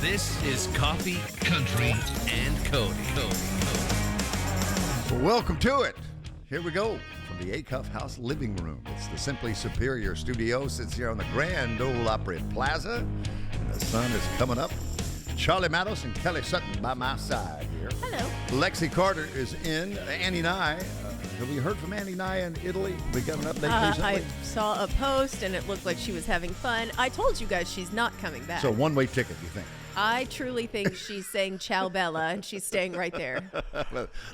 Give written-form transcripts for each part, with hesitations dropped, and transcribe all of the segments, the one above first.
This is Coffee, Country, and Cody. Well, welcome to it. Here we go from the Acuff House living room. It's the Simply Superior studio. Sits here on the Grand Ole Opry Plaza. And the sun is coming up. Charlie Matos and Kelly Sutton by my side here. Hello. Lexi Carter is in. Annie Nye. Have we heard from Annie Nye in Italy? We got an update recently? I saw a post, and it looked like she was having fun. I told you guys she's not coming back. So one-way ticket, you think? I truly think she's saying ciao Bella, and she's staying right there.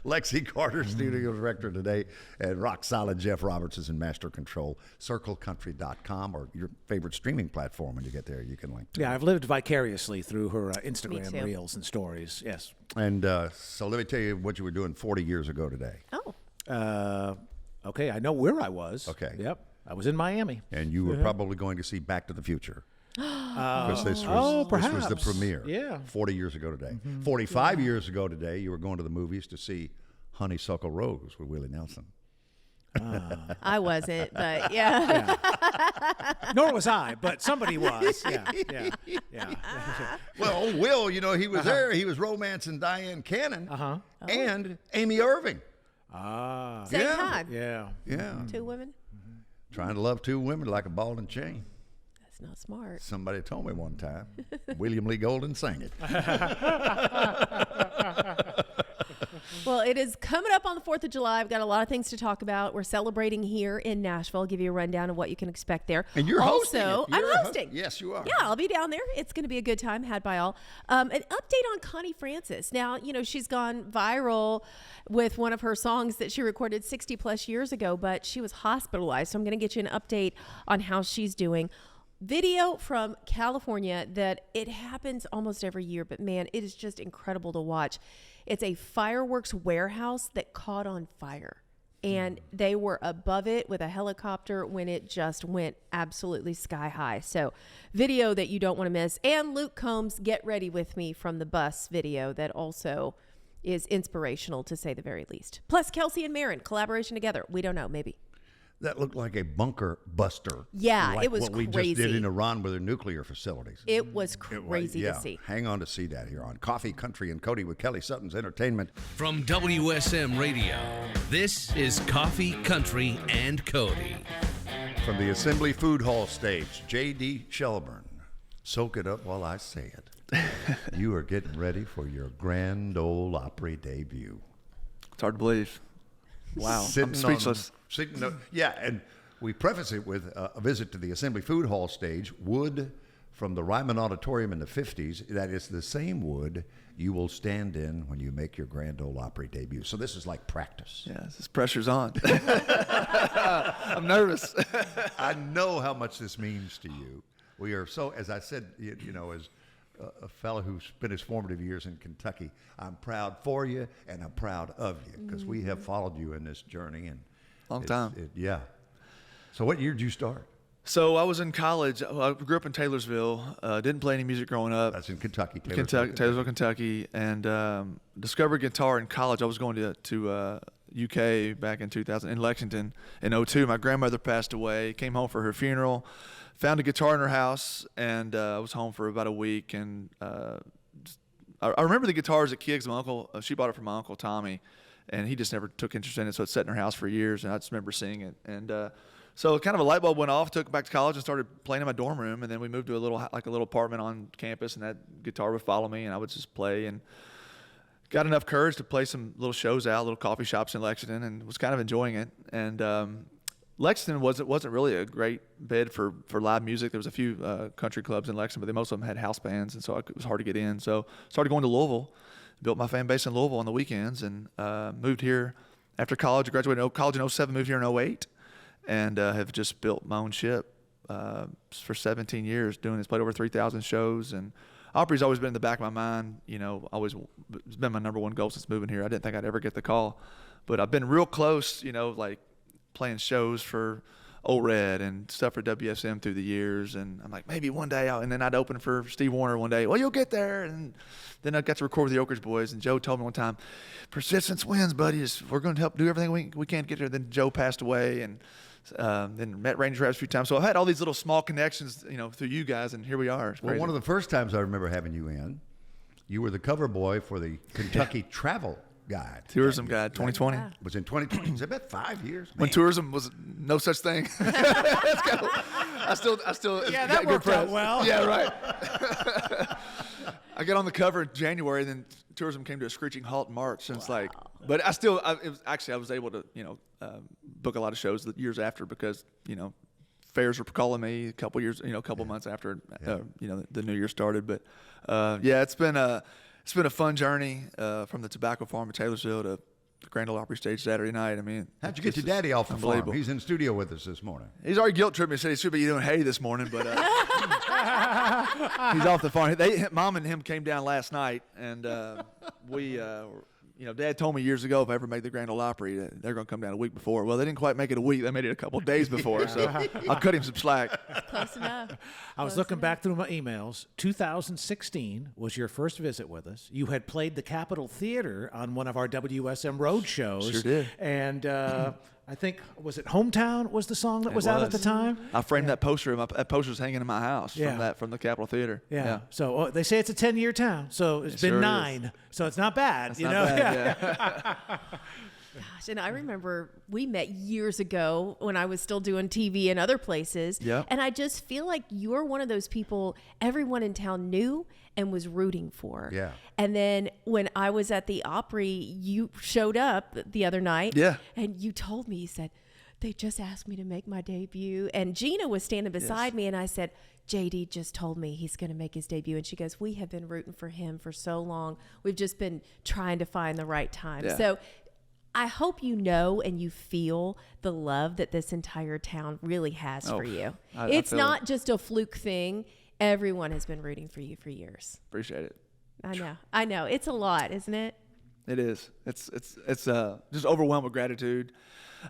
Lexi Carter, studio director today, and rock solid Jeff Roberts is in master control. CircleCountry.com or your favorite streaming platform. When you get there, you can link to it. I've lived vicariously through her Instagram reels and stories. Yes. And so let me tell you what you were doing 40 years ago today. Oh. Okay, I know where I was. Okay. Yep. I was in Miami. And you were probably going to see Back to the Future. Because this was the premiere. Yeah. 40 years ago today. 45 years ago today, you were going to the movies to see Honeysuckle Rose with Willie Nelson. I wasn't, but yeah. Nor was I, but somebody was. Yeah. Well, Will, you know, he was there. He was romancing Diane Cannon and Amy Irving. Same time. Yeah. Two women? Trying to love two women like a ball and chain. That's not smart. Somebody told me one time. William Lee Golden sang it. Well, it is coming up on the 4th of July. I've got a lot of things to talk about. We're celebrating here in Nashville. I'll give you a rundown of what you can expect there. And you're hosting. I'm hosting. Yes, you are. Yeah, I'll be down there. It's going to be a good time, had by all. An update on Connie Francis. Now, you know, she's gone viral with one of her songs that she recorded 60 plus years ago, but she was hospitalized. So I'm going to get you an update on how she's doing. Video from California that it happens almost every year, but man, it is just incredible to watch. It's a fireworks warehouse that caught on fire, and they were above it with a helicopter when it just went absolutely sky high. So video that you don't want to miss. And Luke Combs' Get Ready With Me from the Bus video that also is inspirational, to say the very least. Plus Kelsey and Marin collaboration together. We don't know, maybe. That looked like a bunker buster. Yeah, like it was what we crazy. just did in Iran with their nuclear facilities. It was crazy to see. Hang on to see that here on Coffee, Country, and Cody with Kelly Sutton's Entertainment. From WSM Radio, this is Coffee, Country, and Cody. From the Assembly Food Hall stage, JD Shelburne. Soak it up while I say it. You are getting ready for your Grand Ole Opry debut. It's hard to believe. Wow, I'm speechless. And we preface it with a visit to the Assembly Food Hall stage, wood from the Ryman Auditorium in the 50s. That is the same wood you will stand in when you make your Grand Ole Opry debut. So this is like practice. Yeah, this pressure's on. I'm nervous. I know how much this means to you. We are so, as I said, you know, as a fellow who spent his formative years in Kentucky, I'm proud for you and I'm proud of you because we have followed you in this journey. And long time. Yeah. So what year did you start? So I was in college. I grew up in Taylorsville. Didn't play any music growing up. That's in Kentucky. Taylorsville, Kentucky. And discovered guitar in college. I was going to UK back in 2000 in Lexington in 2002. My grandmother passed away. Came home for her funeral. Found a guitar in her house, and I was home for about a week. And I remember the guitar as a kid because my uncle, she bought it from my Uncle Tommy, and he just never took interest in it, so it sat in her house for years, and I just remember seeing it. And so kind of a light bulb went off, took it back to college and started playing in my dorm room, and then we moved to a little apartment on campus, and that guitar would follow me, and I would just play, and got enough courage to play some little shows out, little coffee shops in Lexington, and was kind of enjoying it. And Lexington wasn't really a great bed for live music. There was a few country clubs in Lexington, but most of them had house bands, and so it was hard to get in. So started going to Louisville, built my fan base in Louisville on the weekends, and moved here after college. Graduated college in 2007, moved here in 2008, and have just built my own ship for 17 years doing this. Played over 3,000 shows, and Opry's always been in the back of my mind. You know, it's been my number one goal since moving here. I didn't think I'd ever get the call, but I've been real close, you know, like playing shows for Old Red and stuff for WSM through the years, and I'm like, maybe one day and then I'd open for Steve Wariner one day. Well, you'll get there. And then I got to record with the Oakers boys, and Joe told me one time, persistence wins, buddy. We're going to help do everything we can to get there. Then Joe passed away, and Then met Randy Travis a few times. So I've had all these little small connections, through you guys, and here we are. It's Well, crazy. one of the first times I remember having you in, you were the cover boy for the Kentucky Travel Guide. Tourism Guide 2020. Yeah. It was in 2020. It's about 5 years. When Man. tourism was no such thing. I still Yeah, got that good worked out press. well. Yeah, right. I got on the cover in January, and then tourism came to a screeching halt in March, and it's like, but I was able to, book a lot of shows the years after because, fairs were calling me a couple years, a couple months after, the new year started. But it's been a fun journey from the tobacco farm in Taylorsville to the Grand Ole Opry stage Saturday night. I mean, How'd you get your daddy off the farm? unbelievable. He's in studio with us this morning. He's already guilt tripped me and said he should be doing hay this morning, but he's off the farm. Mom and him came down last night, and Dad told me years ago if I ever make the Grand Ole Opry, they're going to come down a week before. Well, they didn't quite make it a week. They made it a couple of days before, so I'll cut him some slack. Close enough. I was looking back through my emails. 2016 was your first visit with us. You had played the Capitol Theater on one of our WSM road shows. Sure did. And I think, was it Hometown was the song that was out at the time? I framed that poster. That poster's hanging in my house Yeah. from the Capitol Theater. Yeah. So they say it's a 10-year town. So it's been sure 9. So it's not bad. That's not bad, yeah. Gosh, and I remember we met years ago when I was still doing TV in other places. Yep. And I just feel like you're one of those people everyone in town knew and was rooting for. Yeah. And then when I was at the Opry, you showed up the other night. Yeah. And you told me, you said, they just asked me to make my debut. And Gina was standing beside me, and I said, JD just told me he's going to make his debut. And she goes, we have been rooting for him for so long. We've just been trying to find the right time. Yeah. So I hope you know and you feel the love that this entire town really has for you. It's feel not it. just a fluke thing. Everyone has been rooting for you for years. Appreciate it. I know. It's a lot, isn't it? It is. It's just overwhelmed with gratitude.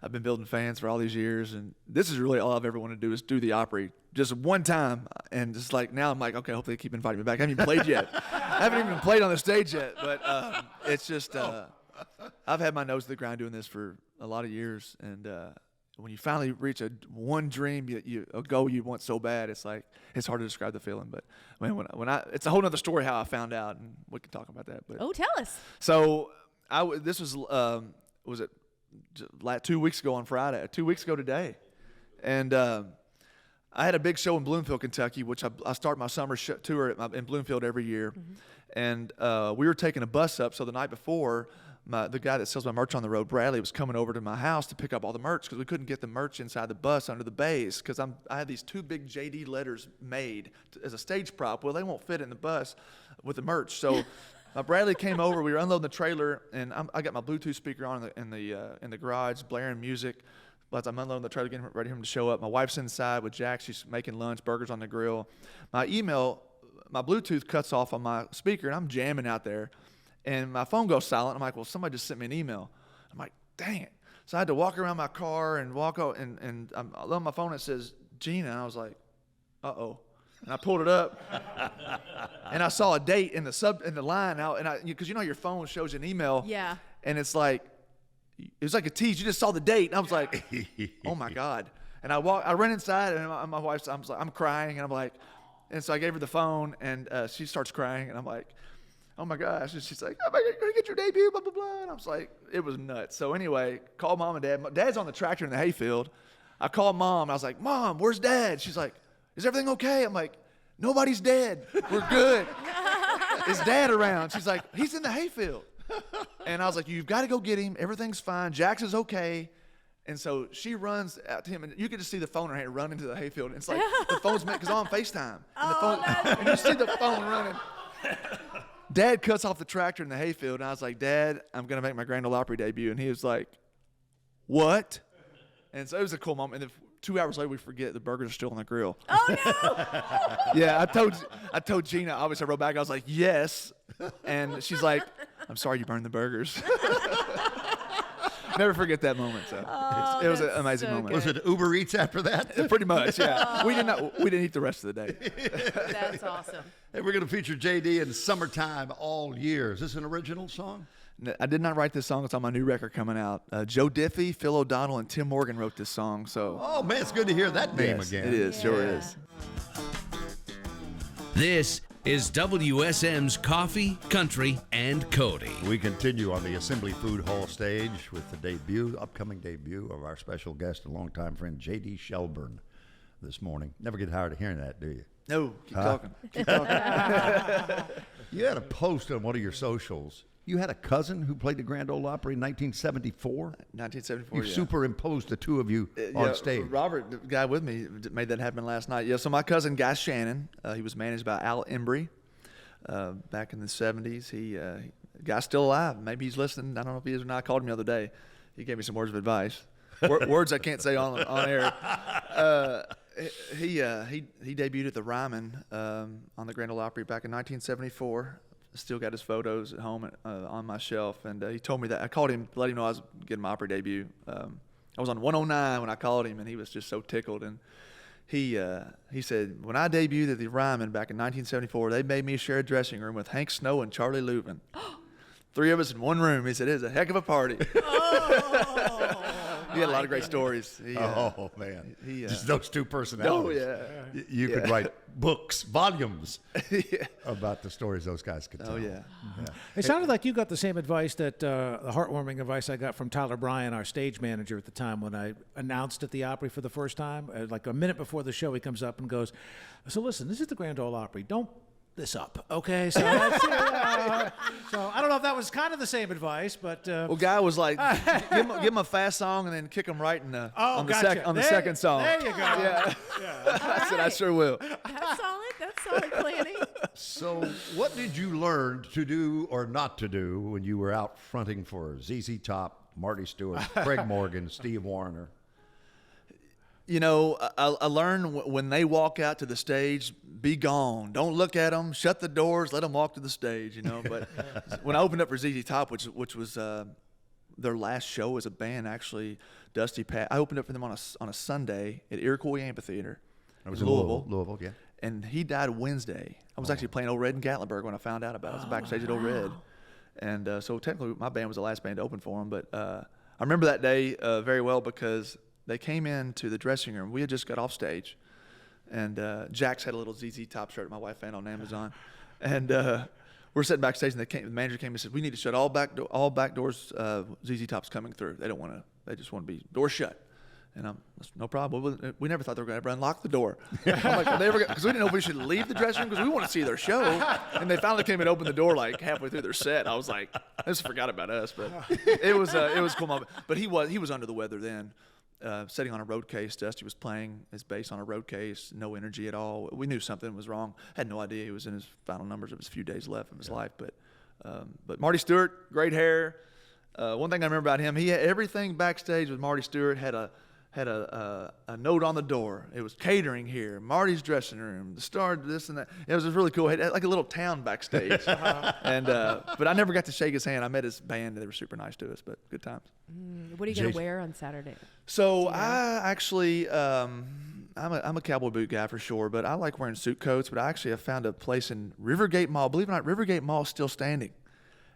I've been building fans for all these years, and this is really all I've ever wanted to do is do the Opry just one time. And just like now I'm like, okay, hopefully they keep inviting me back. I haven't even played yet. I haven't even played on the stage yet, but it's just I've had my nose to the ground doing this for a lot of years, and when you finally reach one dream, a goal you want so bad, it's like it's hard to describe the feeling. But when it's a whole other story how I found out, and we can talk about that. But Oh, tell us. so this was it 2 weeks ago on Friday, 2 weeks ago today, and I had a big show in Bloomfield, Kentucky, which I start my summer tour in Bloomfield every year, and we were taking a bus up. So the night before, the guy that sells my merch on the road, Bradley, was coming over to my house to pick up all the merch because we couldn't get the merch inside the bus under the bays because I had these 2 big JD letters made as a stage prop. Well, they won't fit in the bus with the merch. So Bradley came over. We were unloading the trailer, and I got my Bluetooth speaker on in the garage, blaring music. As I'm unloading the trailer, getting ready for him to show up. My wife's inside with Jack. She's making lunch, burgers on the grill. My Bluetooth cuts off on my speaker, and I'm jamming out there. And my phone goes silent. I'm like, well, somebody just sent me an email. I'm like, dang it. So I had to walk around my car and walk out, and I'm on my phone. It says Gina, and I was like, uh-oh. And I pulled it up, and I saw a date in the line out, and because your phone shows you an email. Yeah. And it was like a tease. You just saw the date, and I was like, oh my God. And I ran inside, and my wife's, I'm crying, and I'm like, and so I gave her the phone, and she starts crying, and I'm like, oh my gosh. And she's like, oh my God, you're going to get your debut, blah, blah, blah. And I was like, it was nuts. So anyway, called Mom and Dad. Dad's on the tractor in the hayfield. I called Mom, and I was like, Mom, where's Dad? She's like, is everything okay? I'm like, nobody's dead. We're good. Is Dad around? She's like, he's in the hayfield. And I was like, you've got to go get him. Everything's fine. Jax is okay. And so she runs out to him, and you can just see the phone in her hand run into the hayfield. And it's like the phone's because I'm on FaceTime. And you see the phone running. Dad cuts off the tractor in the hayfield, and I was like, Dad, I'm going to make my Grand Ole Opry debut. And he was like, what? And so it was a cool moment. And then 2 hours later, we forget the burgers are still on the grill. Oh, no. Yeah, I told Gina, obviously I wrote back, I was like, yes. And she's like, I'm sorry you burned the burgers. Never forget that moment. So it was an amazing moment. Was it Uber Eats after that? Pretty much, yeah. We didn't eat the rest of the day. That's awesome. Hey, we're going to feature JD in Summertime All Year. Is this an original song? I did not write this song. It's on my new record coming out. Joe Diffie, Phil O'Donnell, and Tim Morgan wrote this song. So. Oh, man, it's good to hear that name Yes, again. it is. Sure is. This is WSM's Coffee, Country, and Cody. We continue on the Assembly Food Hall stage with the upcoming debut of our special guest, a longtime friend, JD Shelburne, this morning. Never get tired of hearing that, do you? No, keep talking. Keep talking. You had a post on one of your socials. You had a cousin who played the Grand Ole Opry in 1974? 1974, You superimposed the two of you on stage. Robert, the guy with me, made that happen last night. Yeah, so my cousin, Guy Shannon, he was managed by Al Embry back in the 70s. Guy's still alive. Maybe he's listening. I don't know if he is or not. I called him the other day. He gave me some words of advice. Words I can't say on air. He debuted at the Ryman on the Grand Ole Opry back in 1974. Still got his photos at home on my shelf, and he told me that. I called him to let him know I was getting my Opry debut. I was on 109 when I called him, and he was just so tickled. And he said, when I debuted at the Ryman back in 1974, they made me share a dressing room with Hank Snow and Charlie Louvin. 3 of us in one room. He said, it was a heck of a party. He had a lot of great stories. Oh, man. Just those two personalities. Oh, yeah. You could write books, volumes about the stories those guys could tell. Oh, yeah. It sounded like you got the same advice that the heartwarming advice I got from Tyler Bryan, our stage manager at the time, when I announced at the Opry for the first time. Like a minute before the show, he comes up and goes, so listen, this is the Grand Ole Opry. Don't this up, okay? So, so I don't know if that was kind of the same advice, but well, Guy was like, give him a fast song and then kick him right in the on the second song. There you go. Yeah. I said I sure will. That's solid. That's solid planning. So, what did you learn to do or not to do when you were out fronting for ZZ Top, Marty Stewart, Craig Morgan, Steve Wariner? You know, I learned when they walk out to the stage, be gone. Don't look at them. Shut the doors. Let them walk to the stage, you know. But when I opened up for ZZ Top, which was their last show as a band, actually, Dusty Pat, I opened up for them on a Sunday at Iroquois Amphitheater It was in Louisville. Louisville, yeah. And he died Wednesday. I was actually playing Old Red in Gatlinburg when I found out about it. I was backstage at Old Red. And so technically my band was the last band to open for him. But I remember that day very well because they came into the dressing room. We had just got off stage. And Jax had a little ZZ Top shirt my wife found on Amazon. And we're sitting backstage, and the manager came and said, we need to shut all back doors. ZZ Top's coming through. They just want to be doors shut. And no problem. We never thought they were going to ever unlock the door. I'm like, because we didn't know if we should leave the dressing room because we want to see their show. And they finally came and opened the door like halfway through their set. I was like, I just forgot about us. But it was a cool moment. But he was under the weather then. Sitting on a road case. Dusty was playing his bass on a road case, no energy at all. We knew something was wrong. Had no idea he was in his final numbers of his few days left of his life. But Marty Stewart, great hair. One thing I remember about him, he had everything backstage with Marty Stewart had a note on the door. It was catering here, Marty's dressing room, the star, this and that. It was just really cool. It had like a little town backstage. And but I never got to shake his hand. I met his band. They were super nice to us, but good times. What are you going to wear on Saturday? So I actually, I'm a cowboy boot guy for sure, but I like wearing suit coats. But I actually have found a place in Rivergate Mall. Believe it or not, Rivergate Mall is still standing.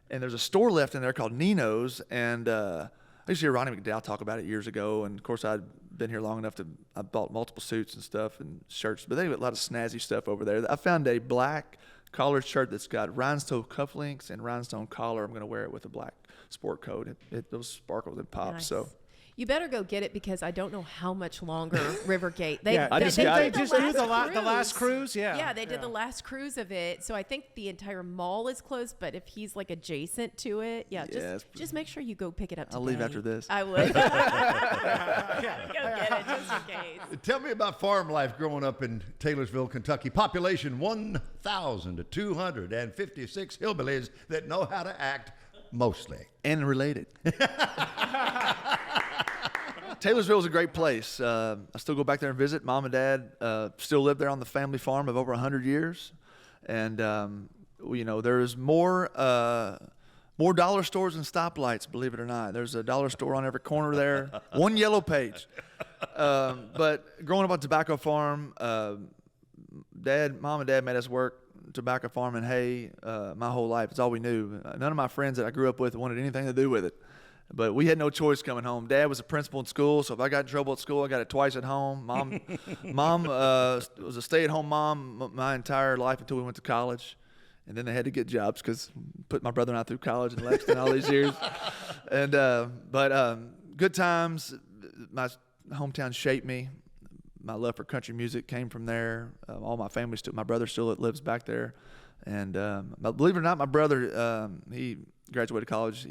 And there's a store left in there called Nino's. And I used to hear Ronnie McDowell talk about it years ago. And, of course, I'd been here long enough I bought multiple suits and stuff and shirts. But they have a lot of snazzy stuff over there. I found a black collared shirt that's got rhinestone cufflinks and rhinestone collar. I'm going to wear it with a black sport coat. Those sparkles and pop. Nice. So. You better go get it because I don't know how much longer Rivergate. They just do the last cruise. Yeah, they did the last cruise of it. So I think the entire mall is closed. But if he's like adjacent to it, just make sure you go pick it up today. I'll leave after this. I would. Go get it just in case. Tell me about farm life growing up in Taylorsville, Kentucky. Population 1,256 hillbillies that know how to act mostly. And related. Taylorsville is a great place. I still go back there and visit. Mom and Dad still live there on the family farm of over 100 years. And, there's more dollar stores than stoplights, believe it or not. There's a dollar store on every corner there, one yellow page. But growing up on a tobacco farm, Mom and Dad made us work tobacco farm and hay my whole life. It's all we knew. None of my friends that I grew up with wanted anything to do with it. But we had no choice coming home. Dad was a principal in school, so if I got in trouble at school, I got it twice at home. Mom was a stay-at-home mom my entire life until we went to college. And then they had to get jobs because put my brother and I through college in Lexington all these years. And but good times. My hometown shaped me. My love for country music came from there. All my family my brother still lives back there. And believe it or not, my brother he graduated college.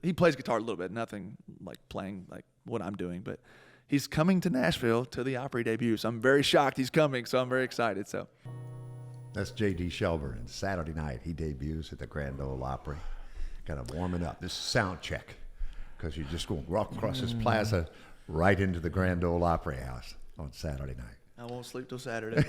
He plays guitar a little bit, nothing like playing like what I'm doing, but he's coming to Nashville to the Opry debut. So I'm very shocked he's coming. So I'm very excited. So. That's JD Shelburne. Saturday night, he debuts at the Grand Ole Opry. Kind of warming up. This is sound check because you're just going to walk across this plaza right into the Grand Ole Opry House on Saturday night. I won't sleep till Saturday.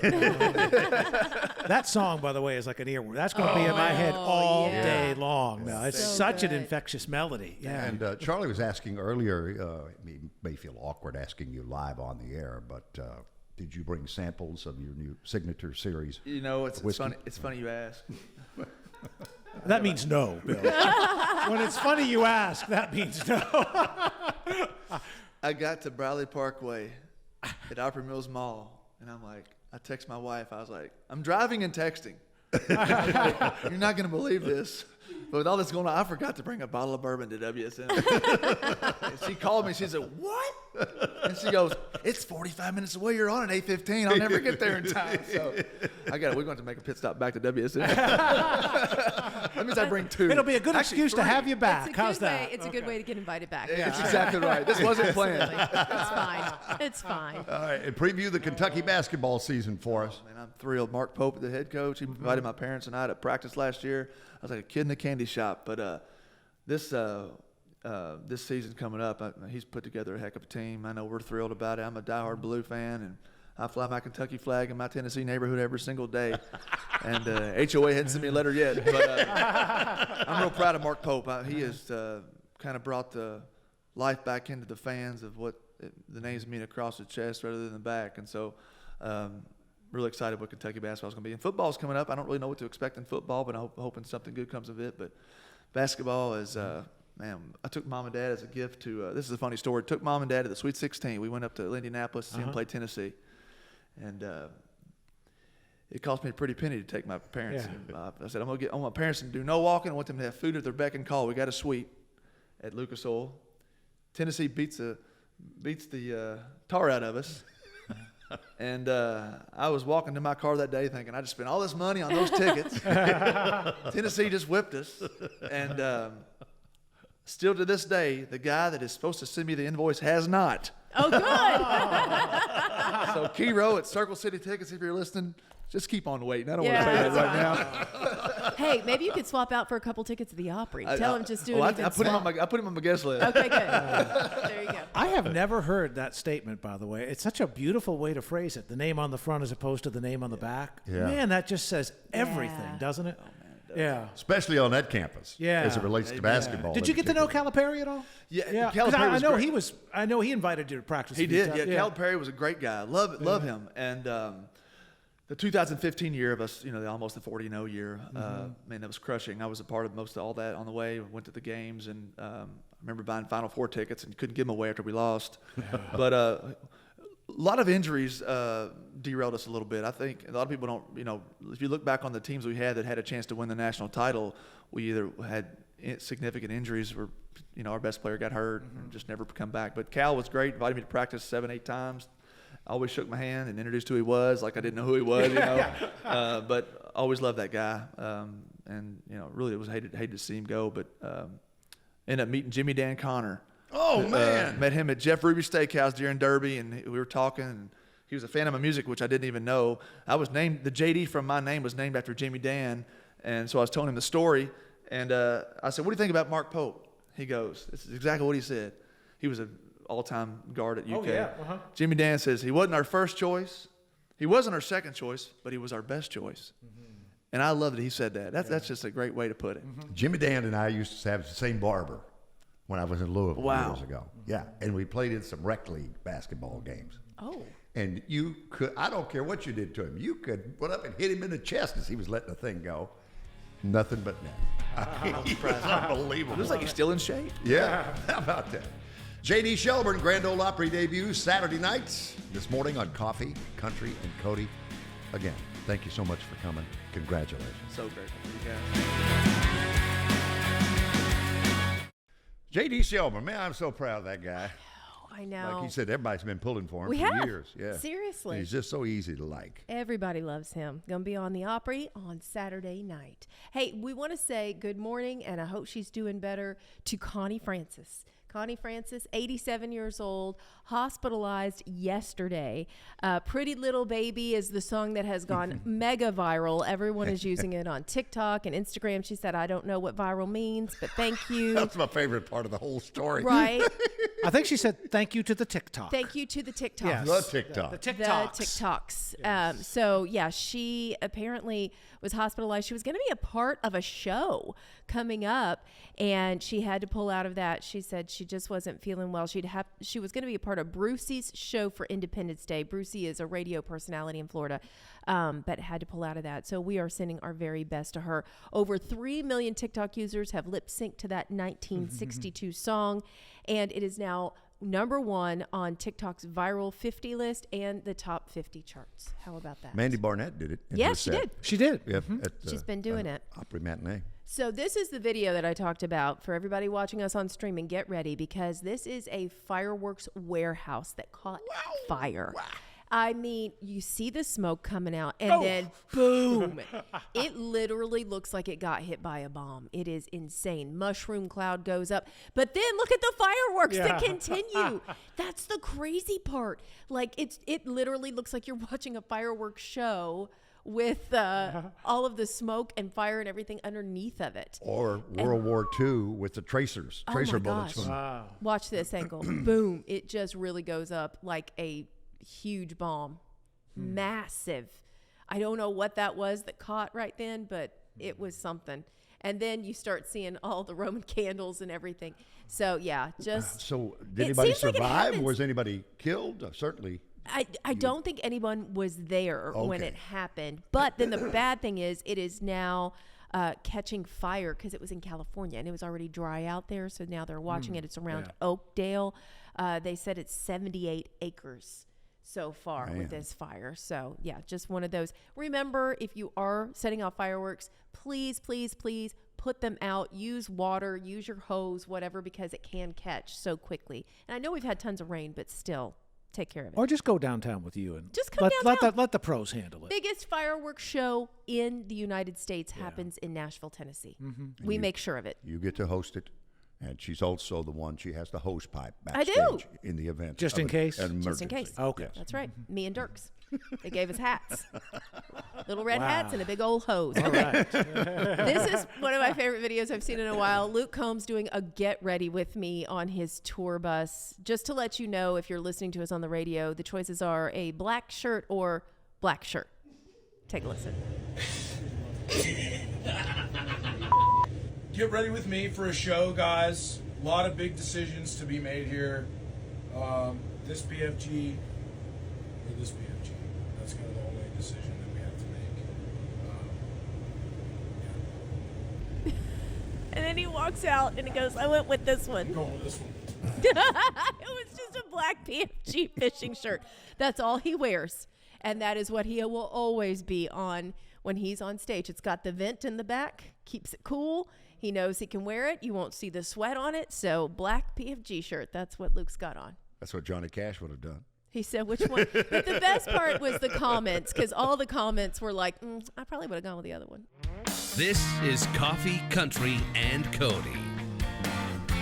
That song, by the way, is like an earworm. That's going to be in my head all day long. Now, it's such an infectious melody. Yeah. And Charlie was asking earlier, he may feel awkward asking you live on the air, but did you bring samples of your new signature series? You know, it's funny. It's funny you ask. That means no, Bill. When it's funny you ask, that means no. I got to Bradley Parkway at Opry Mills Mall, and I'm like, I text my wife. I was like, I'm driving and texting. You're not going to believe this. But with all this going on, I forgot to bring a bottle of bourbon to WSM. And she called me. She said, what? And she goes, it's 45 minutes away. You're on at 8:15. I'll never get there in time. So we're going to make a pit stop back to WSM. That means I bring two. It'll be a good excuse to have you back. How's that? It's a good way to get invited back. Yeah, that's exactly right. This wasn't planned. It's fine. It's fine. All right, and preview the Kentucky basketball season for us. Man, I'm thrilled. Mark Pope, the head coach, he invited my parents and I to practice last year. I was like a kid in a candy shop. But this season coming up, he's put together a heck of a team. I know we're thrilled about it. I'm a diehard Blue fan, and I fly my Kentucky flag in my Tennessee neighborhood every single day. And HOA hadn't sent me a letter yet. But I'm real proud of Mark Pope. He has kind of brought the life back into the fans of what the names mean across the chest rather than the back. And so really excited what Kentucky basketball is going to be. And football's coming up. I don't really know what to expect in football, but I'm hoping something good comes of it. But basketball is man, I took mom and dad as a gift to this is a funny story. Took mom and dad to the Sweet 16. We went up to Indianapolis to see them play Tennessee. And it cost me a pretty penny to take my parents. Yeah. I said, I want my parents to do no walking. I want them to have food at their beck and call. We got a suite at Lucas Oil. Tennessee beats the tar out of us. And I was walking to my car that day thinking, I just spent all this money on those tickets. Tennessee just whipped us. And still to this day, the guy that is supposed to send me the invoice has not. Oh, good. So Kiro at Circle City Tickets, if you're listening, just keep on waiting. I don't want to pay that right now. Hey, maybe you could swap out for a couple tickets to the Opry. Tell him just do it. I put him on my guest list. Okay, good. There you go. I have never heard that statement, by the way. It's such a beautiful way to phrase it. The name on the front as opposed to the name on the back. Yeah. Man, that just says everything, doesn't it? Yeah. Especially on that campus. Yeah. As it relates to basketball. Did you get to know Calipari at all? Yeah. Calipari I know he invited you to practice. He did. Yeah. Calipari was a great guy. Love him. And the 2015 year of us, almost the 40-0 year, man, that was crushing. I was a part of most of all that on the way. Went to the games, and I remember buying Final Four tickets and couldn't give them away after we lost. But a lot of injuries derailed us a little bit. I think a lot of people don't, if you look back on the teams we had that had a chance to win the national title, we either had significant injuries or, our best player got hurt and just never come back. But Cal was great, invited me to practice 7-8 times. I always shook my hand and introduced who he was, like I didn't know who he was, but I always loved that guy. And, really it was hated to see him go, but ended up meeting Jimmy Dan Connor. Oh, man. Met him at Jeff Ruby's Steakhouse during Derby, and we were talking, and he was a fan of my music, which I didn't even know. I was named, the JD from my name was named after Jimmy Dan, and so I was telling him the story, and I said, what do you think about Mark Pope? He goes, this is exactly what he said. He was an all-time guard at UK. Oh, yeah. Jimmy Dan says, he wasn't our first choice, he wasn't our second choice, but he was our best choice. And I love that he said that. That's just a great way to put it. Jimmy Dan and I used to have the same barber when I was in Louisville years ago. Yeah, and we played in some rec league basketball games. Oh. And you could, I don't care what you did to him, you could run up and hit him in the chest as he was letting the thing go. Nothing but net. It's unbelievable. It looks like he's still in shape. Yeah, how about that? JD Shelburne, Grand Ole Opry debut Saturday nights this morning on Coffee, Country, and Cody. Again, thank you so much for coming. Congratulations. So grateful for you guys. JD Shelburne, man, I'm so proud of that guy. I know. Like he said, everybody's been pulling for him We for have. years. Yeah, Seriously. And he's just so easy to like. Everybody loves him. Gonna be on the Opry on Saturday night. Hey, we want to say good morning, and I hope she's doing better, to Connie Francis. Connie Francis, 87 years old, hospitalized yesterday. Pretty Little Baby is the song that has gone mega viral. Everyone is using it on TikTok and Instagram. She said, I don't know what viral means, but thank you. That's my favorite part of the whole story. Right. I think she said thank you to the TikTok. Thank you to the TikTok. Yes. The TikTok. The The TikToks. TikToks. Yes. So yeah, she apparently was hospitalized. She was going to be a part of a show coming up, and she had to pull out of that. She said she just wasn't feeling well. She was going to be a part of Brucey's show for Independence Day. Brucey is a radio personality in Florida, but had to pull out of that. So we are sending our very best to her. Over 3 million TikTok users have lip synced to that 1962 song, and it is now #1 on TikTok's viral 50 list and the top 50 charts. How about that? Mandy Barnett did it. in Yeah, her she set. did. She did. Yep, at, She's been doing it. Opry Matinee. So this is the video that I talked about for everybody watching us on streaming. Get ready, because this is a fireworks warehouse that caught fire. Wow. I mean, you see the smoke coming out, and then boom. It literally looks like it got hit by a bomb. It is insane. Mushroom cloud goes up, but then look at the fireworks that continue. That's the crazy part. Like, it literally looks like you're watching a fireworks show with all of the smoke and fire and everything underneath of it. Or World War II with the tracer my bullets. gosh. From, Watch this angle. Boom. It just really goes up like a huge bomb. Massive. I don't know what that was that caught right then, but it was something. And then you start seeing all the Roman candles and everything. So, yeah, just... So did It anybody seems like it survive? happens. Was anybody killed? Certainly. I don't think anyone was there when Okay. it happened. But then the bad thing is it is now catching fire because it was in California and it was already dry out there. So now they're watching it. It's around Oakdale. They said it's 78 acres so far with this fire. So, yeah, just one of those. Remember, if you are setting off fireworks, please, please, please put them out. Use water, use your hose, whatever, because it can catch so quickly. And I know we've had tons of rain, but still, take care of it. Or just go downtown with you and Just come downtown. let the pros handle it. Biggest fireworks show in the United States happens in Nashville, Tennessee. We make sure of it. You get to host it. And she's also the one, she has the hose pipe I backstage do. in the event. Just of in case? an Just in emergency. case. Okay. Yes. That's right. Me and Dirks. They gave us hats. Little red Wow. hats and a big old hose. All Okay. right. This is one of my favorite videos I've seen in a while. Luke Combs doing a get ready with me on his tour bus. Just to let you know, if you're listening to us on the radio, the choices are a black shirt or black shirt. Take a listen. Get ready with me for a show, guys. A lot of big decisions to be made here. This BFG or this BFG. That's kind of the only decision that we have to make. And then he walks out and he goes, I went with this one. Going with this one. It was just a black PFG fishing shirt. That's all he wears. And that is what he will always be on when he's on stage. It's got the vent in the back, keeps it cool. He knows he can wear it. You won't see the sweat on it. So black PFG shirt. That's what Luke's got on. That's what Johnny Cash would have done. He said, which one? But the best part was the comments, because all the comments were like, I probably would have gone with the other one. This is Coffee, Country, and Cody.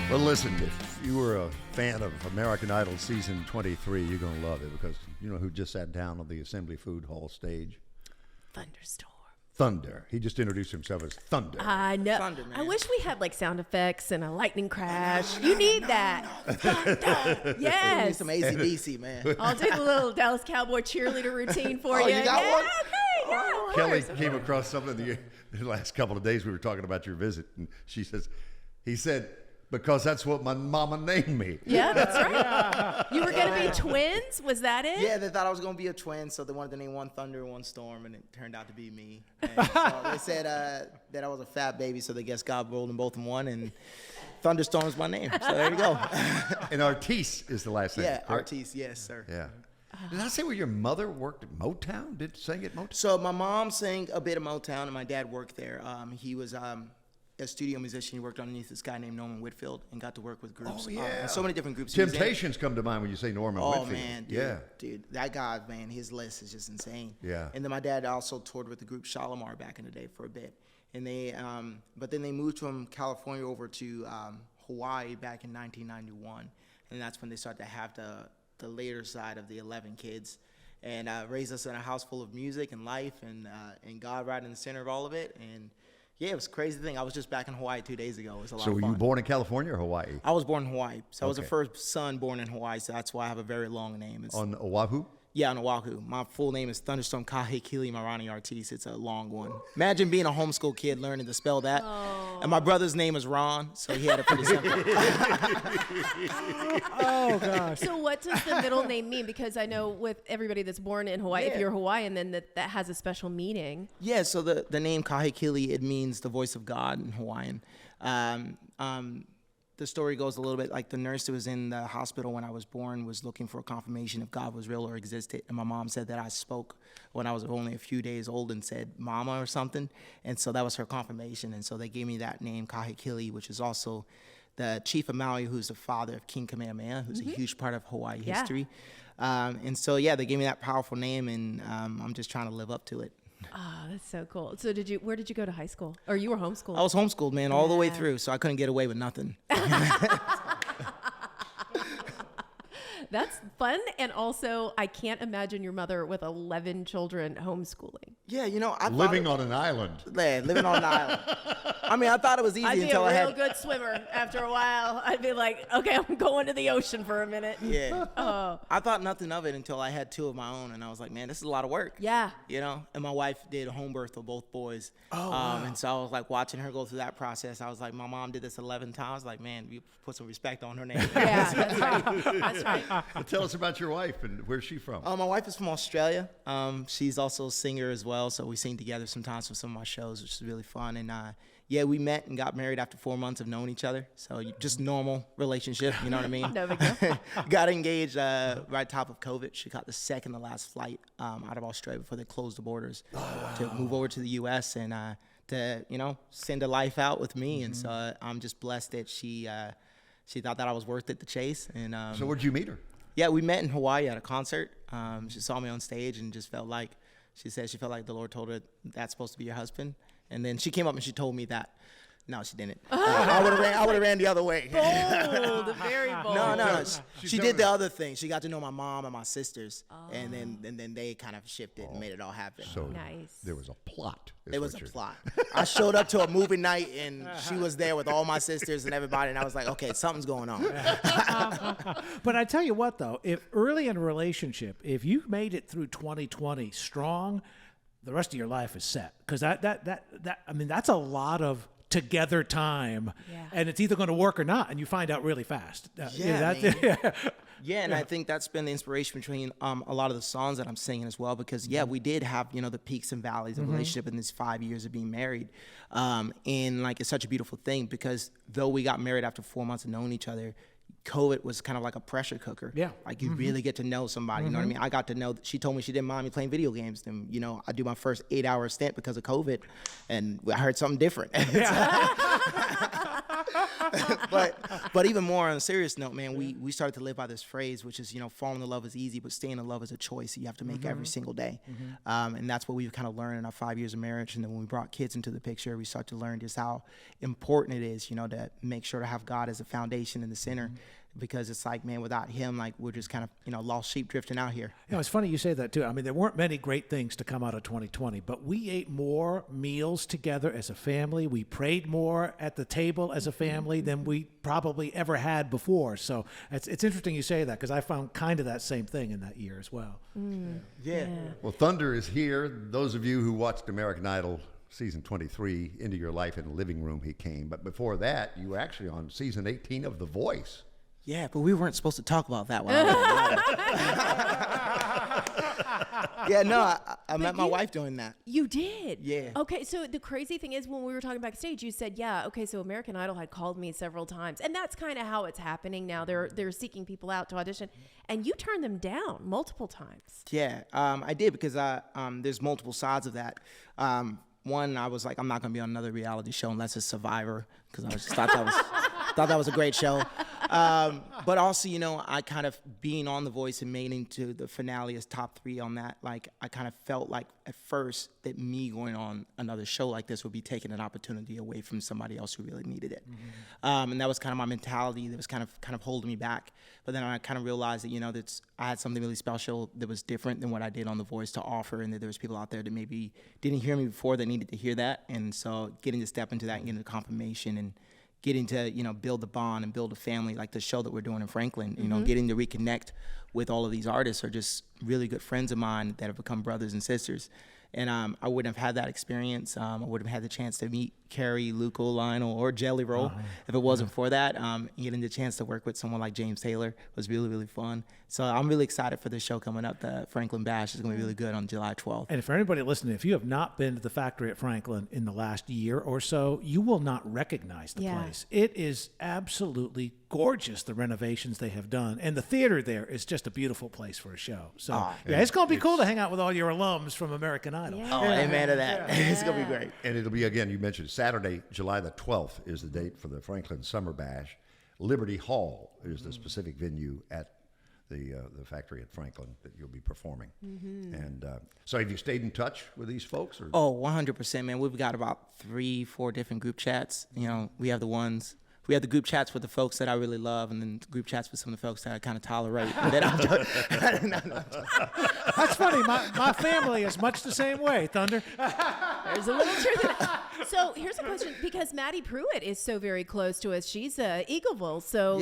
Well, listen, if you were a fan of American Idol Season 23, you're going to love it, because you know who just sat down on the Assembly Food Hall stage? Thunderstorm. Thunder. He just introduced himself as Thunder. I know. Thunder, man. I wish we had like sound effects and a lightning crash. You need that. Thunder. We need Yes. some AC/DC, man. I'll do the little Dallas Cowboy cheerleader routine for Oh, you. you got yeah, one? okay. Yeah, of Kelly course. came across something the last couple of days. We were talking about your visit, and he said, Because that's what my mama named me. Yeah, that's right. You were going to be twins? Was that it? Yeah, they thought I was going to be a twin, so they wanted to name one Thunder and one Storm, and it turned out to be me. And so they said that I was a fat baby, so they guess God rolled them both in one, and Thunderstorm is my name. So there you go. And Artis is the last name. Yeah, correct? Artis, yes, sir. Yeah. Did I say where your mother worked at Motown? Did sing at Motown? So my mom sang a bit of Motown, and my dad worked there. He was a studio musician. He worked underneath this guy named Norman Whitfield and got to work with groups. Oh, yeah. And so many different groups. He was in. Temptations come to mind when you say Norman Whitfield. Oh, man, dude. Yeah. Dude, that guy, man, his list is just insane. Yeah. And then my dad also toured with the group Shalimar back in the day for a bit. And they, but then they moved from California over to Hawaii back in 1991. And that's when they started to have the later side of the 11 kids. And raised us in a house full of music and life and God right in the center of all of it. And yeah, it was a crazy thing. I was just back in Hawaii 2 days ago. It was a lot So of were fun. you born in California or Hawaii? I was born in Hawaii. So I was the Okay. first son born in Hawaii. So that's why I have a very long name. It's, On Oahu? yeah, on Oahu. My full name is Thunderstorm Kahekili Marani Artis. It's a long one. Imagine being a homeschool kid learning to spell that. Oh. And my brother's name is Ron, so he had it pretty simple. Oh, gosh. So what does the middle name mean? Because I know with everybody that's born in Hawaii, if Yeah. you're Hawaiian, then that has a special meaning. Yeah, so the name Kahekili, it means the voice of God in Hawaiian. The story goes a little bit like the nurse that was in the hospital when I was born was looking for a confirmation if God was real or existed. And my mom said that I spoke when I was only a few days old and said mama or something. And so that was her confirmation. And so they gave me that name, Kahekili, which is also the chief of Maui, who's the father of King Kamehameha, who's a huge part of Hawaii Yeah. history. And so, yeah, they gave me that powerful name, and I'm just trying to live up to it. Oh, that's so cool. So where did you go to high school? Or you were homeschooled? I was homeschooled, man, all the way Yeah. through, so I couldn't get away with nothing. That's fun. And also, I can't imagine your mother with 11 children homeschooling. Yeah, you know, I Living thought on an island. living on an island. I mean, I thought it was easy I'd be until a I real had. good swimmer after a while. I'd be like, okay, I'm going to the ocean for a minute. Yeah. Oh, I thought nothing of it until I had two of my own, and I was like, man, this is a lot of work. yeah. You know, and my wife did a home birth of both boys. Oh, wow. And so I was like watching her go through that process. I was like, my mom did this 11 times. Like, man, you put some respect on her name. Yeah, that's right. That's right. Tell us about your wife and where's she from? My wife is from Australia. She's also a singer as well, so we sing together sometimes for some of my shows, which is really fun. And yeah, we met and got married after 4 months of knowing each other. So just normal relationship, you know what I mean? No big deal. Got engaged right top of COVID. She got the second to last flight out of Australia before they closed the borders to move over to the U.S. and to, you know, send a life out with me. And so I'm just blessed that she thought that I was worth it to chase. And So where'd you meet her? yeah, we met in Hawaii at a concert. She saw me on stage and just felt like, she said she felt like the Lord told her that's supposed to be your husband. And then she came up and she told me that. No, she didn't. I would have ran the other way. Bold, very bold. No. She's She telling did the me. other thing. She got to know my mom and my sisters, and then they kind of shifted and made it all happen. So Nice. there was a plot. is It was what a you're- plot. I showed up to a movie night, and she was there with all my sisters and everybody, and I was like, okay, something's going on. But I tell you what, though, if early in a relationship, if you made it through 2020 strong, the rest of your life is set. Because I mean, that's a lot of together time, Yeah. and it's either going to work or not, and you find out really fast. Yeah, and I think that's been the inspiration between a lot of the songs that I'm singing as well, because we did have the peaks and valleys of relationship in these 5 years of being married, and like it's such a beautiful thing because though we got married after 4 months of knowing each other, COVID was kind of like a pressure cooker. Yeah. Like you really get to know somebody. You know what I mean? I got to know. She told me she didn't mind me playing video games. And I do my first 8-hour stint because of COVID, and I heard something different. But even more on a serious note, man, we started to live by this phrase, which is falling in love is easy, but staying in love is a choice you have to make every single day. And that's what we've kind of learned in our 5 years of marriage. And then when we brought kids into the picture, we start to learn just how important it is, to make sure to have God as a foundation in the center. Because it's like, man, without him, like we're just kind of, lost sheep drifting out here. It's funny you say that too. I mean, there weren't many great things to come out of 2020, but we ate more meals together as a family. We prayed more at the table as a family than we probably ever had before. So it's interesting you say that because I found kind of that same thing in that year as well. Yeah. Well, Thunder is here. Those of you who watched American Idol season 23, Into Your Life in the Living Room, he came. But before that, you were actually on season 18 of The Voice. Yeah, but we weren't supposed to talk about that while I was Yeah, no, I met my wife doing that. You did? Yeah. Okay, so the crazy thing is when we were talking backstage, you said, yeah, okay, so American Idol had called me several times. And that's kind of how it's happening now. They're seeking people out to audition. And you turned them down multiple times. Yeah, I did because there's multiple sides of that. One, I was like, I'm not going to be on another reality show unless it's Survivor, because I just thought that was a great show. But also, you know, I kind of being on The Voice and making to the finale as top 3 on that, like I kind of felt like at first that me going on another show like this would be taking an opportunity away from somebody else who really needed it. And that was kind of my mentality that was kind of holding me back. But then I kind of realized that, you know, that I had something really special that was different than what I did on The Voice to offer, and that there was people out there that maybe didn't hear me before that needed to hear that. And so getting to step into that and getting the confirmation and getting to, you know, build a bond and build a family like the show that we're doing in Franklin, you know, getting to reconnect with all of these artists are just really good friends of mine that have become brothers and sisters. And I wouldn't have had that experience. I wouldn't have had the chance to meet Carrie, Luco, Lionel, or Jelly Roll if it wasn't for that. Getting the chance to work with someone like James Taylor was really, really fun. So I'm really excited for this show coming up. The Franklin Bash is going to be really good on July 12th. And for anybody listening, if you have not been to the factory at Franklin in the last year or so, you will not recognize the place. It is absolutely gorgeous, the renovations they have done. And the theater there is just a beautiful place for a show. So, it's going to be cool to hang out with all your alums from American Idol. Yeah. Oh, amen to that. It's going to be great. And it'll be, again, you mentioned Saturday, July the 12th is the date for the Franklin Summer Bash. Liberty Hall is the specific venue at the factory at Franklin that you'll be performing. And so have you stayed in touch with these folks? Or? Oh, 100%, man. We've got about 3-4 different group chats. You know, we have the group chats with the folks that I really love, and then group chats with some of the folks that I kind of tolerate. That's funny. My family is much the same way, Thunder. There's a little truth in it. So here's a question, because Maddie Pruitt is so very close to us. She's Eagleville. So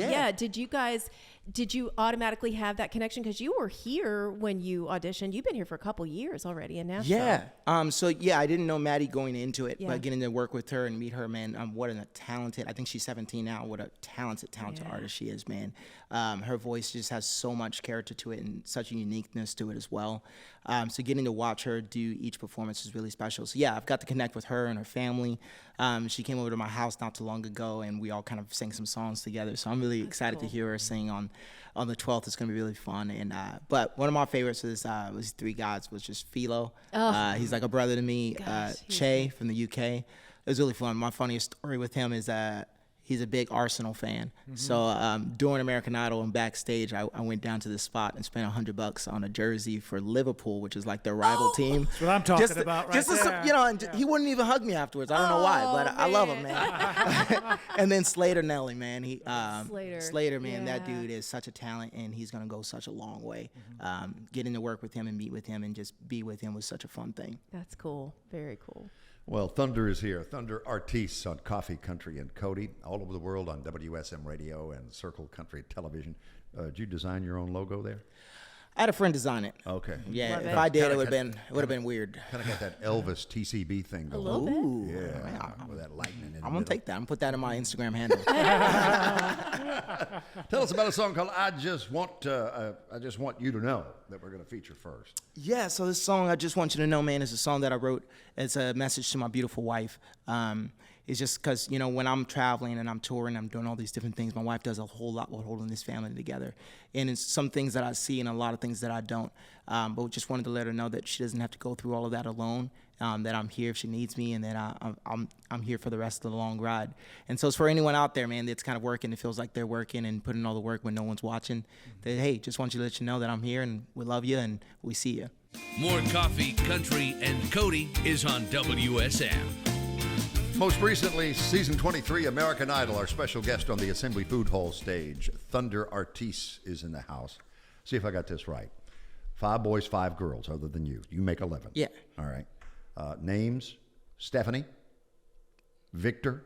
did you automatically have that connection? Because you were here when you auditioned. You've been here for a couple years already in Nashville. Yeah. I didn't know Maddie going into it, but getting to work with her and meet her, man, what a talented, I think she's 17 now, what a talented artist she is, man. Her voice just has so much character to it and such a uniqueness to it as well. So getting to watch her do each performance is really special. So yeah, I've got to connect with her and her family. She came over to my house not too long ago, and we all kind of sang some songs together. So I'm really excited to hear her sing on the 12th. It's going to be really fun. And but one of my favorites was 3 guys was just Philo. He's like a brother to me. Che from the UK. It was really fun. My funniest story with him is he's a big Arsenal fan. So during American Idol and backstage, I went down to this spot and spent $100 on a jersey for Liverpool, which is like their rival team. That's what I'm talking about right there. You know, and he wouldn't even hug me afterwards. I don't know why, but I love him, man. And then Slater Nelly, man. Slater, man, that dude is such a talent, and he's going to go such a long way. Getting to work with him and meet with him and just be with him was such a fun thing. That's cool. Very cool. Well, Thunder is here. Thunder Artis on Coffee, Country, and Cody, all over the world on WSM Radio and Circle Country Television. Did you design your own logo there? I had a friend design it. Okay. Yeah, if I did, it would have been weird. Kind of got that Elvis TCB thing going. A little Ooh, bit. Yeah, with that lightning in the I'm gonna take that. I'm gonna put that in my Instagram handle. Tell us about a song called "I Just Want You to Know" that we're going to feature first. Yeah, so this song, "I Just Want You to Know," man, is a song that I wrote. It's a message to my beautiful wife. It's just because, you know, when I'm traveling and I'm touring, I'm doing all these different things, my wife does a whole lot with holding this family together. And it's some things that I see and a lot of things that I don't. But just wanted to let her know that she doesn't have to go through all of that alone, that I'm here if she needs me, and that I'm here for the rest of the long ride. And so it's for anyone out there, man, that's kind of working, it feels like they're working and putting all the work when no one's watching, that, hey, just want you to let you know that I'm here and we love you and we see you. More Coffee, Country, and Cody is on WSM. Most recently, season 23, American Idol. Our special guest on the Assembly Food Hall stage, Thunder Artis, is in the house. See if I got this right. 5 boys, 5 girls, other than you. You make 11. Yeah. All right. Names: Stephanie, Victor.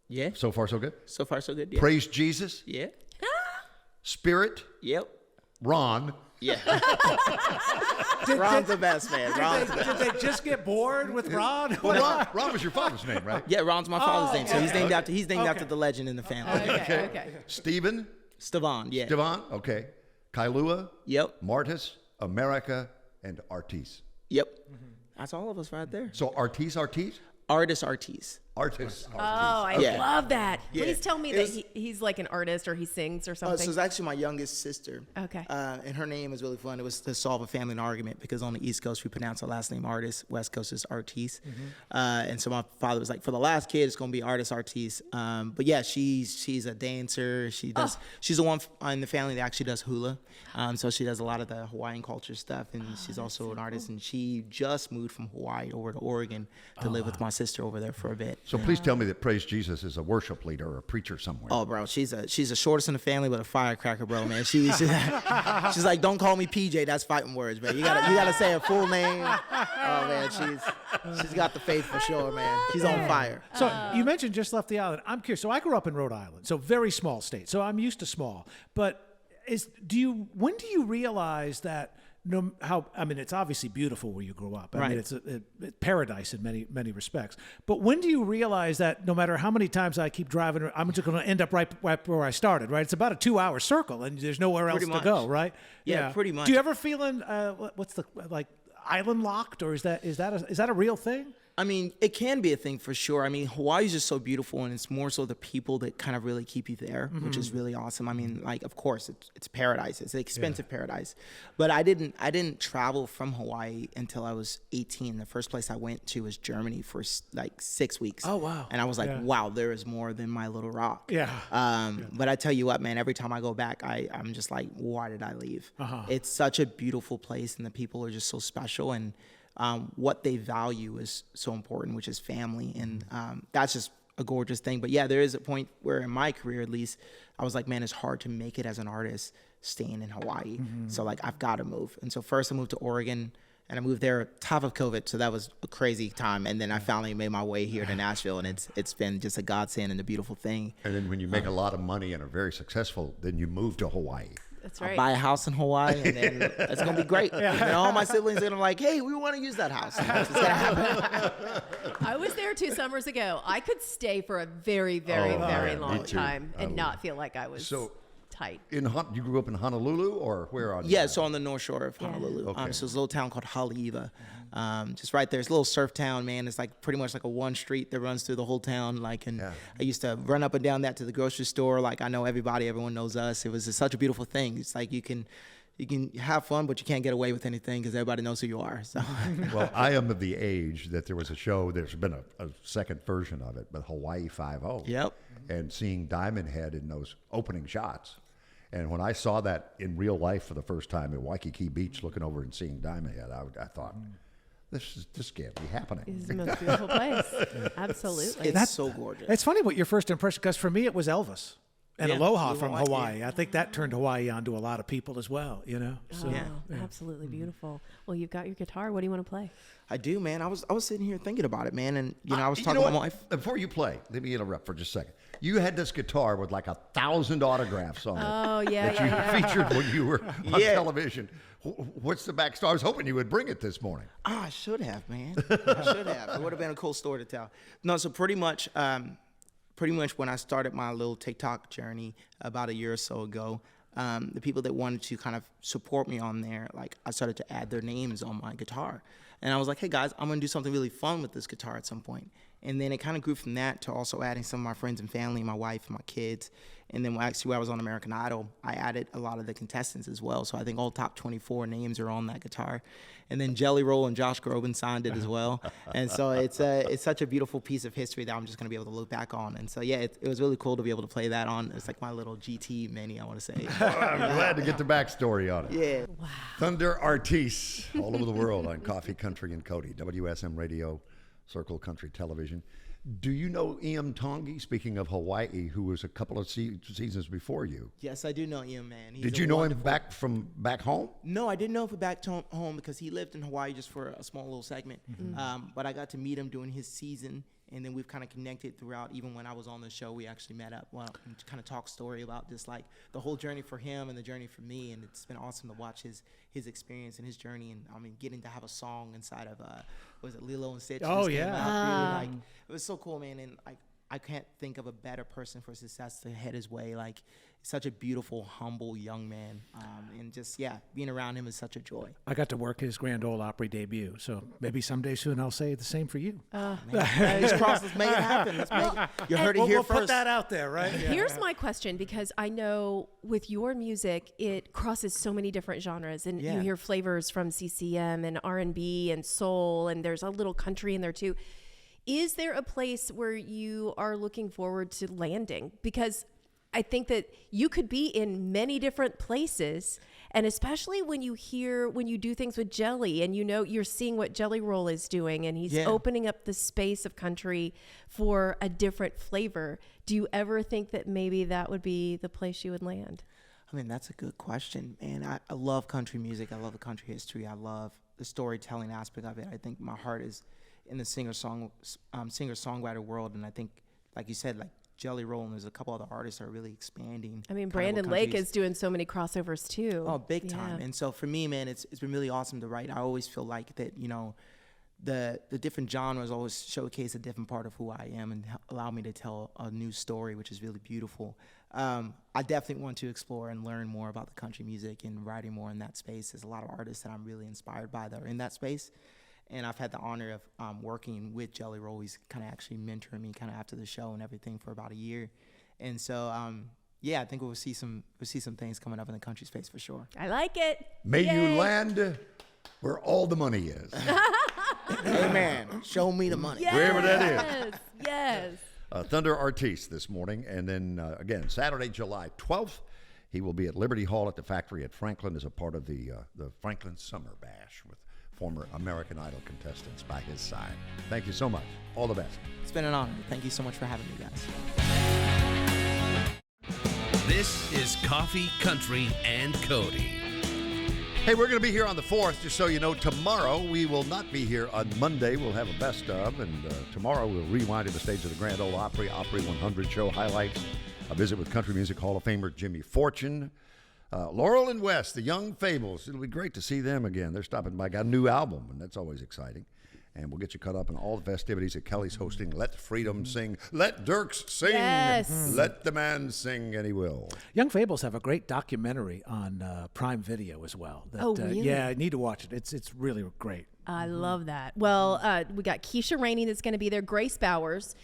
Yeah. So far, so good. So far, so good. Yeah. Praise Jesus. Yeah. Spirit. Yep. Ron. Yeah. Ron's the best, man. Ron's the best. Did they just get bored with Ron? Well, Ron was your father's name, right? Yeah, Ron's my father's name, so he's named after the legend in the family. Okay. Stephen? Stevan, yeah. Stevan? Okay. Kailua? Yep. Martis, America, and Artis. Yep. That's all of us right there. So Artis? Artis. Artis. Oh, I Yeah. love that. Yeah. Please tell me that he's like an artist or he sings or something. So it's actually my youngest sister. Okay. And her name is really fun. It was to solve a family argument because on the East Coast we pronounce our last name Artis, West Coast is Artis. And so my father was like, for the last kid, it's gonna be Artis. But yeah, she's a dancer. She does. She's the one in the family that actually does hula. So she does a lot of the Hawaiian culture stuff, and she's also an artist. And she just moved from Hawaii over to Oregon to live with my sister over there for a bit. So please tell me that Praise Jesus is a worship leader or a preacher somewhere. Oh, bro, she's the shortest in the family, but a firecracker, bro, man. She's like, don't call me PJ. That's fighting words, man. You gotta say her full name. Oh man, she's got the faith for sure, man. She's on fire. So you mentioned just left the island. I'm curious. So I grew up in Rhode Island, so very small state. So I'm used to small. But when do you realize that? It's obviously beautiful where you grew up. I mean, it's paradise in many respects. But when do you realize that no matter how many times I keep driving, I'm just going to end up right where I started, right? It's about a 2-hour circle, and there's nowhere else to go, right? Yeah, pretty much. Do you ever feel island locked, or is that a real thing? I mean, it can be a thing for sure. I mean, Hawaii is just so beautiful, and it's more so the people that kind of really keep you there, which is really awesome. I mean, like, of course, it's paradise. It's an expensive paradise. But I didn't travel from Hawaii until I was 18. The first place I went to was Germany for like 6 weeks. Oh, wow. And I was like, wow, there is more than my little rock. Yeah. But I tell you what, man, every time I go back, I'm just like, why did I leave? It's such a beautiful place, and the people are just so special, and what they value is so important, which is family. And that's just a gorgeous thing. But yeah, there is a point where in my career, at least, I was like, man, it's hard to make it as an artist staying in Hawaii. So like, I've got to move. And so first I moved to Oregon, and I moved there top of COVID. So that was a crazy time. And then I finally made my way here to Nashville, and it's been just a godsend and a beautiful thing. And then when you make a lot of money and are very successful, then you move to Hawaii. That's right. I'll buy a house in Hawaii, and then it's gonna be great. And all my siblings are gonna like, hey, we want to use that house. It's gonna happen. I was there 2 summers ago. I could stay for a very, very, very long time and not feel like I was tight. You grew up in Honolulu, or where on? Yeah, so on the North Shore of Honolulu. Okay. So it's a little town called Haleiwa. Just right there. It's a little surf town, man. It's like pretty much like a one street that runs through the whole town. I used to run up and down that to the grocery store. Like, I know everyone knows us. It was just such a beautiful thing. It's like you can have fun, but you can't get away with anything because everybody knows who you are. So. Well, I am of the age that there was a show. There's been a second version of it, but Hawaii 5-0. Yep. And seeing Diamond Head in those opening shots. And when I saw that in real life for the first time at Waikiki Beach, looking over and seeing Diamond Head, I thought, this can't be happening. It's the most beautiful place. Absolutely. It's so gorgeous. It's funny what your first impression, because for me it was Elvis and Aloha from Hawaii. Hawaii. I think that turned Hawaii on to a lot of people as well, you know? So, Absolutely beautiful. Well, you've got your guitar. What do you want to play? I do, man. I was sitting here thinking about it, man, and I was talking to my wife. Before you play, let me interrupt for just a second. You had this guitar with like 1,000 autographs on it. Oh, yeah, that you featured when you were on television. What's the backstory? I was hoping you would bring it this morning. Oh, I should have, man. I should have. It would have been a cool story to tell. No, so pretty much when I started my little TikTok journey about a year or so ago, the people that wanted to kind of support me on there, like, I started to add their names on my guitar. And I was like, hey, guys, I'm going to do something really fun with this guitar at some point. And then it kind of grew from that to also adding some of my friends and family, my wife and my kids. And then actually when I was on American Idol, I added a lot of the contestants as well. So I think all top 24 names are on that guitar. And then Jelly Roll and Josh Groban signed it as well. And so it's such a beautiful piece of history that I'm just going to be able to look back on. And so, yeah, it was really cool to be able to play that on. It's like my little GT Mini, I want to say. I'm glad to get the backstory on it. Yeah. Wow. Thunder Artis, all over the world on Coffee, Country, and Cody, WSM Radio, Circle Country Television. Do you know Ian Tongi, speaking of Hawaii, who was a couple of seasons before you? Yes, I do know Ian, man. Did you know him back home? No, I didn't know him back home because he lived in Hawaii just for a small little segment. Mm-hmm. But I got to meet him during his season And then we've kind of connected throughout. Even when I was on the show, we actually met up and kind of talked story about just like the whole journey for him and the journey for me. And it's been awesome to watch his experience and his journey. And I mean, getting to have a song inside of was it Lilo and Stitch? Oh, Just came yeah. out, really, like, it was so cool, man. And like, I can't think of a better person for success to head his way. Like, such a beautiful, humble young man. And just, being around him is such a joy. I got to work his Grand Ole Opry debut, so maybe someday soon I'll say the same for you. Let's cross. Let's make it happen. Let's make it. You heard it here We'll first. put that out there, right? Yeah. Here's my question, because I know with your music, it crosses so many different genres, and you hear flavors from CCM and R&B and soul, and there's a little country in there too. Is there a place where you are looking forward to landing? Because I think that you could be in many different places, and especially when you do things with Jelly, and you're seeing what Jelly Roll is doing, and he's opening up the space of country for a different flavor. Do you ever think that maybe that would be the place you would land? I mean, that's a good question, man. I love country music. I love the country history. I love the storytelling aspect of it. I think my heart is in the singer-songwriter world, and I think, like you said, like Jelly Roll, and there's a couple other artists that are really expanding. I mean, Brandon Lake is doing so many crossovers too. Oh, big time. And so for me, man, it's been really awesome to write. I always feel like that, the different genres always showcase a different part of who I am and allow me to tell a new story, which is really beautiful. I definitely want to explore and learn more about the country music and writing more in that space. There's a lot of artists that I'm really inspired by that are in that space. And I've had the honor of working with Jelly Roll. He's kind of actually mentoring me kind of after the show and everything for about a year. And so, I think we'll see some things coming up in the country space for sure. I like it. May you land where all the money is. Amen. Show me the money. Yes. Wherever that is. Yes. Thunder Artis this morning. And then, again, Saturday, July 12th, he will be at Liberty Hall at the Factory at Franklin as a part of the Franklin Summer Bash with former American Idol contestants by his side. Thank you so much. All the best. It's been an honor. Thank you so much for having me, guys. This is Coffee, Country, and Cody. Hey, we're going to be here on the 4th, just so you know. Tomorrow, we will not be here. On Monday, we'll have a best of, and tomorrow we'll rewind to the stage of the Grand Ole Opry 100 show highlights, a visit with Country Music Hall of Famer Jimmy Fortune, Laurel and West, the Young Fables. It'll be great to see them again. They're stopping by. Got a new album, and that's always exciting. And we'll get you caught up in all the festivities that Kelly's hosting. Let Freedom Sing. Let Dirks sing. Yes. Let the man sing, and he will. Young Fables have a great documentary on Prime Video as well. Really? Yeah, you need to watch it. It's really great. I love that. Well, we got Keisha Rainey that's going to be there. Grace Bowers.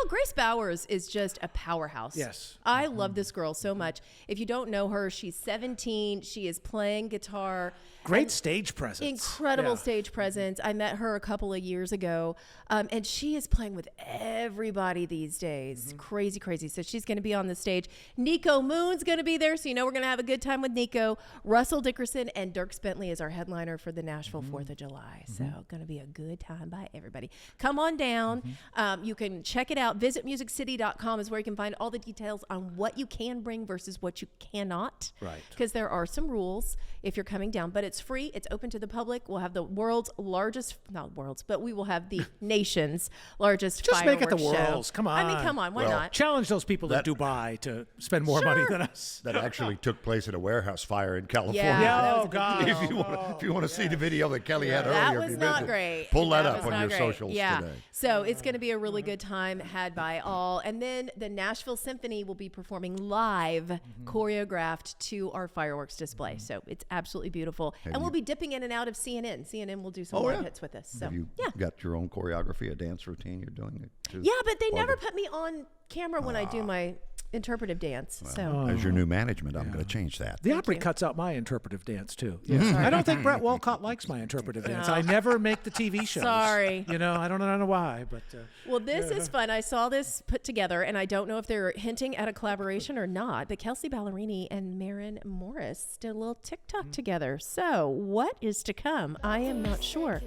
Grace Bowers is just a powerhouse. Yes. I love this girl so much. If you don't know her, she's 17. She is playing guitar. Great stage presence. Incredible stage presence. I met her a couple of years ago, and she is playing with everybody these days. Crazy, crazy. So she's going to be on the stage. Nico Moon's going to be there, so we're going to have a good time with Nico. Russell Dickerson and Dierks Bentley is our headliner for the Nashville 4th of July. So going to be a good time by everybody. Come on down. You can check it out. VisitMusicCity.com is where you can find all the details on what you can bring versus what you cannot. Right. Because there are some rules if you're coming down, but it's free. It's open to the public. We'll have the world's largest, not world's, but we will have the nation's largest Just make it the fireworks show. world's. Come on. I mean, come on. Why not? Challenge those people in Dubai to spend more money than us. That actually took place at a warehouse fire in California. Yeah, that was a big God. deal. If you want to see the video that Kelly had That earlier, was if you not visit, great. pull that was up on not your great. socials yeah. today. So it's going to be a really good time had by all. And then the Nashville Symphony will be performing live, choreographed to our fireworks display. So it's absolutely beautiful. And we'll be dipping in and out of CNN. CNN will do some live hits with us. So Have you got your own choreography, a dance routine you're doing it too? yeah, but they never put me on camera when I do my interpretive dance. So As your new management, I'm going to change that. The Opry cuts out my interpretive dance, too. I don't think Brett Walcott likes my interpretive dance. I never make the TV shows. Sorry. I don't know why, but... well, this is fun. I saw this put together, and I don't know if they're hinting at a collaboration or not, but Kelsey Ballerini and Maren Morris did a little TikTok together. So what is to come? I am not sure.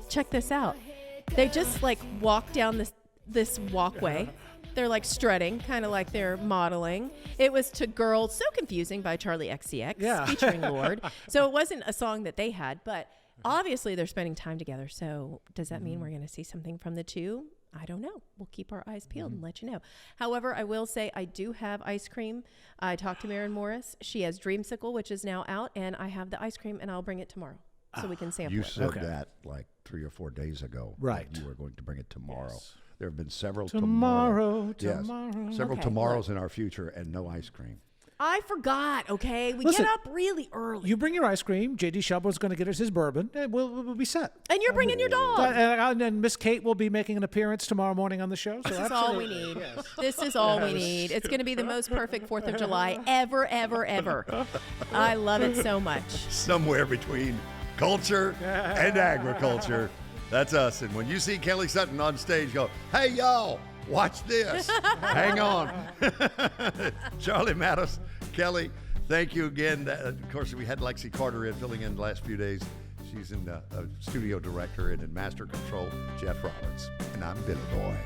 Check this out. They just walk down this walkway. They're strutting, kind of like they're modeling. It was To Girl So Confusing by Charlie XCX featuring Lorde. So it wasn't a song that they had, but obviously they're spending time together. So does that mean we're going to see something from the two I don't know. We'll keep our eyes peeled and let you know. However, I will say I do have ice cream. I talked to Maren Morris. She has Dreamsicle, which is now out, and I have the ice cream, and I'll bring it tomorrow so we can sample You it. said that like 3 or 4 days ago. Right. that You were going to bring it tomorrow. Yes. There have been several Tomorrow. Yes, several Okay, tomorrows in our future and no ice cream. I forgot, okay? We Listen, get up really early. You bring your ice cream. JD Shelburne's going to get us his bourbon. And we'll be set. And you're bringing your dog. And then Miss Kate will be making an appearance tomorrow morning on the show. So This is all we need. This is all we need. It's going to be the most perfect 4th of July ever, ever, ever. I love it so much. Somewhere between culture and agriculture. That's us. And when you see Kelly Sutton on stage, go, hey, y'all, watch this. Hang on. Charlie Mattos, Kelly, thank you again. Of course, we had Lexi Carter in filling in the last few days. She's in studio director, and in master control, Jeff Roberts. And I'm Billy Boy.